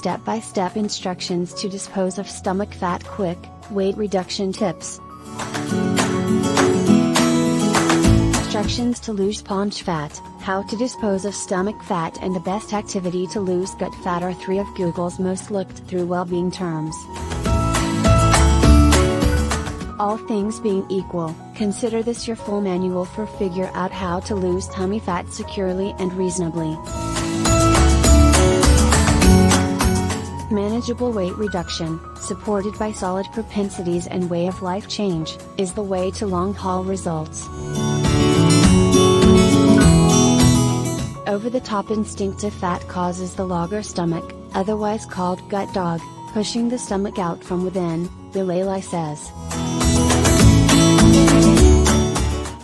step-by-step instructions to dispose of stomach fat. Quick weight reduction tips. Instructions to lose paunch fat, how to dispose of stomach fat, and the best activity to lose gut fat are three of Google's most looked through well-being terms. All things being equal, consider this your full manual for figure out how to lose tummy fat securely and reasonably. Manageable weight reduction, supported by solid propensities and way of life change, is the way to long-haul results. Over-the-top instinctive fat causes the logger stomach, otherwise called gut dog, pushing the stomach out from within, Soleils says.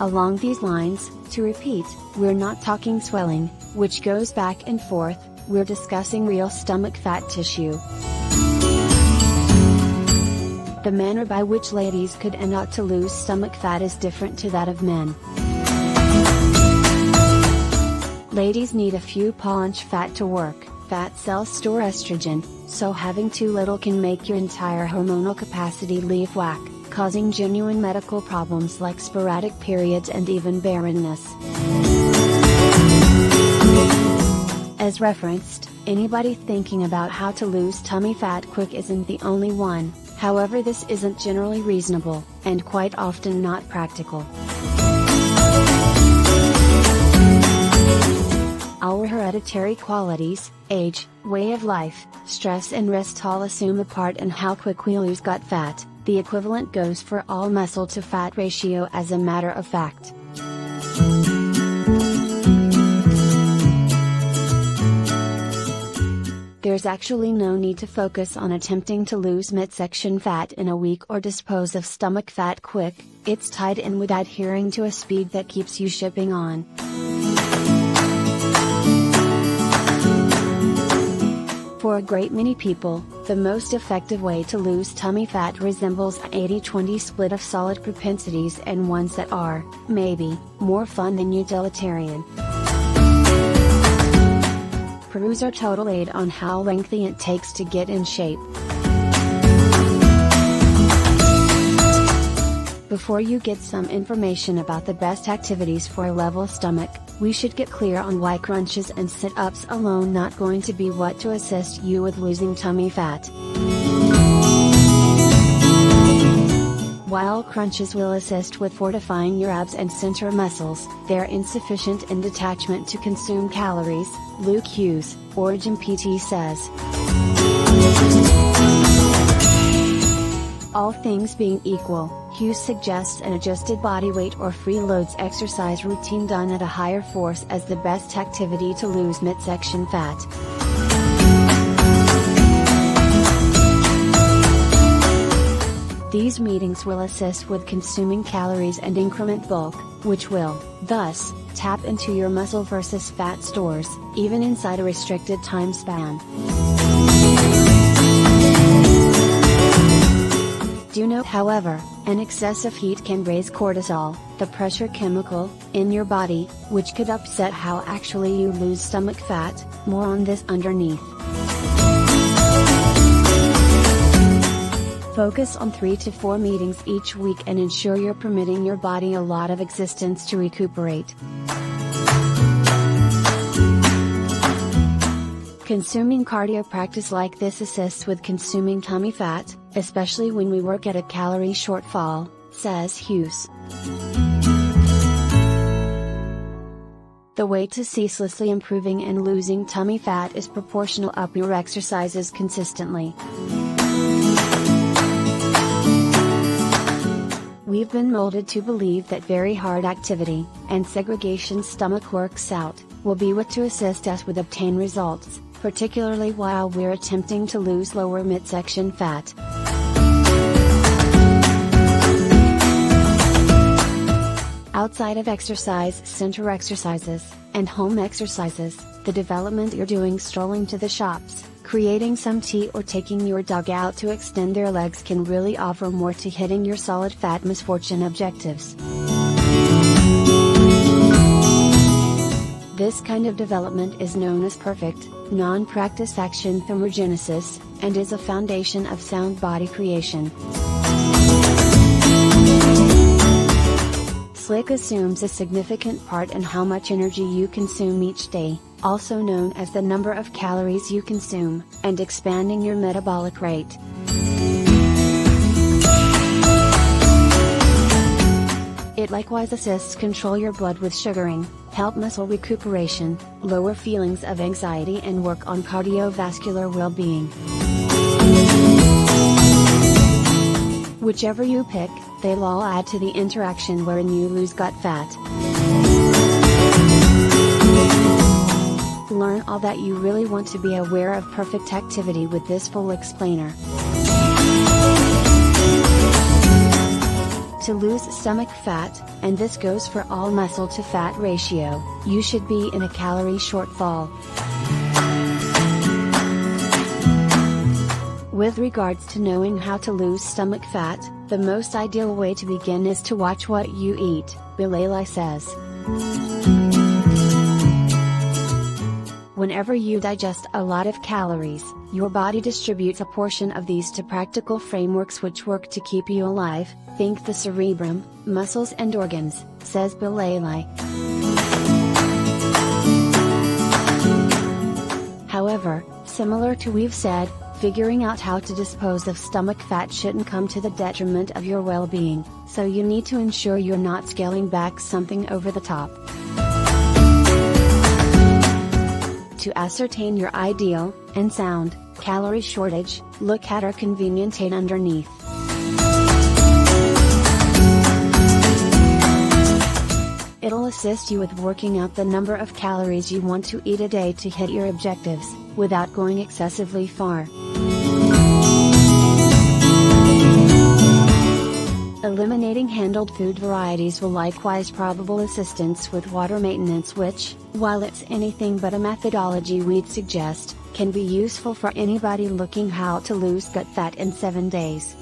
Along these lines, to repeat, we're not talking swelling, which goes back and forth, we're discussing real stomach fat tissue. The manner by which ladies could and ought to lose stomach fat is different to that of men. Ladies need a few paunch fat to work. Fat cells store estrogen, so having too little can make your entire hormonal capacity leave whack, causing genuine medical problems like sporadic periods and even barrenness. As referenced, anybody thinking about how to lose tummy fat quick isn't the only one, however this isn't generally reasonable, and quite often not practical. Our hereditary qualities, age, way of life, stress and rest all assume a part in how quick we lose gut fat. The equivalent goes for all muscle to fat ratio as a matter of fact. There's actually no need to focus on attempting to lose midsection fat in a week or dispose of stomach fat quick, it's tied in with adhering to a speed that keeps you shipping on. For a great many people, the most effective way to lose tummy fat resembles an 80-20 split of solid propensities and ones that are, maybe, more fun than utilitarian. Peruse our total aid on how lengthy it takes to get in shape. Before you get some information about the best activities for a level stomach, we should get clear on why crunches and sit-ups alone not going to be what to assist you with losing tummy fat. While crunches will assist with fortifying your abs and center muscles, they're insufficient in detachment to consume calories, Luke Hughes, Origin PT says. All things being equal, Hughes suggests an adjusted body weight or free loads exercise routine done at a higher force as the best activity to lose midsection fat. These meetings will assist with consuming calories and increment bulk, which will, thus, tap into your muscle versus fat stores, even inside a restricted time span. Do note, however, an excessive heat can raise cortisol, the pressure chemical, in your body, which could upset how actually you lose stomach fat. More on this underneath. Focus on 3 to 4 meetings each week and ensure you're permitting your body a lot of existence to recuperate. Consuming cardio practice like this assists with consuming tummy fat, especially when we work at a calorie shortfall, says Hughes. The way to ceaselessly improving and losing tummy fat is proportional up your exercises consistently. We've been molded to believe that very hard activity, and segregation stomach works out, will be what to assist us with obtain results, particularly while we're attempting to lose lower midsection fat. Outside of exercise center exercises, and home exercises, the development you're doing strolling to the shops, creating some tea or taking your dog out to extend their legs can really offer more to hitting your solid fat misfortune objectives. This kind of development is known as perfect, non-practice action thermogenesis, and is a foundation of sound body creation. Slick assumes a significant part in how much energy you consume each day, also known as the number of calories you consume, and expanding your metabolic rate. It likewise assists control your blood with sugaring, help muscle recuperation, lower feelings of anxiety and work on cardiovascular well-being. Whichever you pick, they'll all add to the interaction wherein you lose gut fat. Learn all that you really want to be aware of perfect activity with this full explainer. To lose stomach fat, and this goes for all muscle to fat ratio, you should be in a calorie shortfall. With regards to knowing how to lose stomach fat, the most ideal way to begin is to watch what you eat, Soleils says. Whenever you digest a lot of calories, your body distributes a portion of these to practical frameworks which work to keep you alive, think the cerebrum, muscles and organs, says Soleils. However, similar to we've said, figuring out how to dispose of stomach fat shouldn't come to the detriment of your well-being, so you need to ensure you're not scaling back something over the top. To ascertain your ideal, and sound, calorie shortage, look at our convenient aid underneath. It'll assist you with working out the number of calories you want to eat a day to hit your objectives, without going excessively far. Eliminating handled food varieties will likewise probable assistance with water maintenance which, while it's anything but a methodology we'd suggest, can be useful for anybody looking how to lose gut fat in 7 days.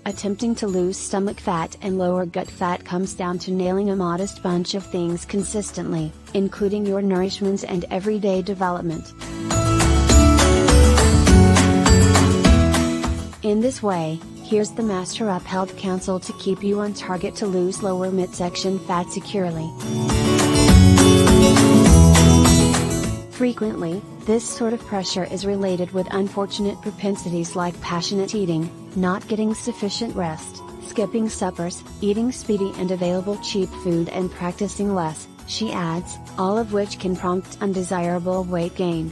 Attempting to lose stomach fat and lower gut fat comes down to nailing a modest bunch of things consistently, including your nourishment and everyday development. In this way, here's the master upheld counsel to keep you on target to lose lower midsection fat securely. Frequently, this sort of pressure is related with unfortunate propensities like passionate eating, not getting sufficient rest, skipping suppers, eating speedy and available cheap food and practicing less, she adds, all of which can prompt undesirable weight gain.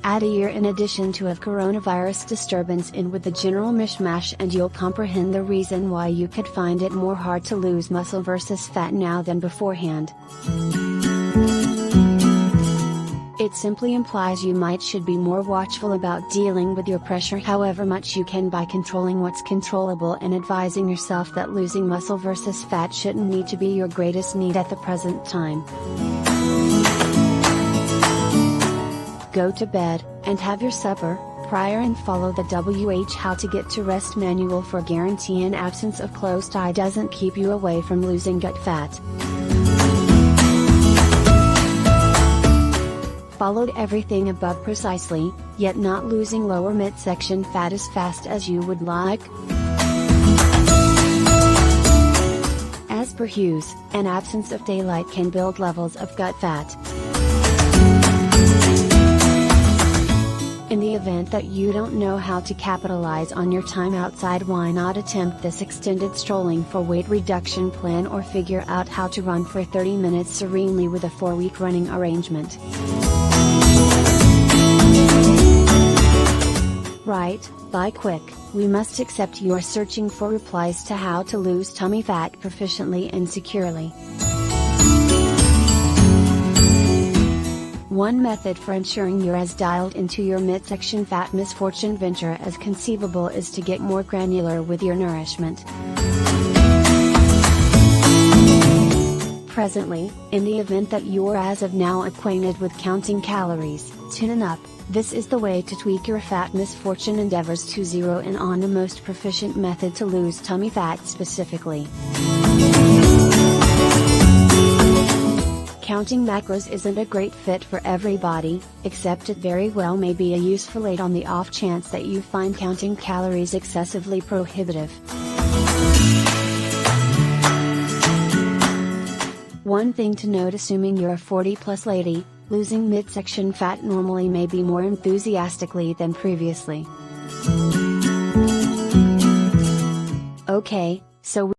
Add a year in addition to a coronavirus disturbance in with the general mishmash and you'll comprehend the reason why you could find it more hard to lose muscle versus fat now than beforehand. It simply implies you should be more watchful about dealing with your pressure however much you can by controlling what's controllable and advising yourself that losing muscle versus fat shouldn't need to be your greatest need at the present time. Go to bed, and have your supper, prior and follow the How to Get to Rest manual for guarantee an absence of closed eye doesn't keep you away from losing gut fat. Followed everything above precisely, yet not losing lower midsection fat as fast as you would like? As per Hughes, an absence of daylight can build levels of gut fat. In the event that you don't know how to capitalize on your time outside, why not attempt this extended strolling for weight reduction plan or figure out how to run for 30 minutes serenely with a 4-week running arrangement. Right, buy quick, we must accept you are searching for replies to how to lose tummy fat proficiently and securely. One method for ensuring you're as dialed into your midsection fat misfortune venture as conceivable is to get more granular with your nourishment. presently, in the event that you're as of now acquainted with counting calories, tune up. This is the way to tweak your fat misfortune endeavors to zero in on the most proficient method to lose tummy fat specifically. Counting macros isn't a great fit for everybody, except it very well may be a useful aid on the off chance that you find counting calories excessively prohibitive. One thing to note: assuming you're a 40-plus lady, losing midsection fat normally may be more enthusiastically than previously. Okay, so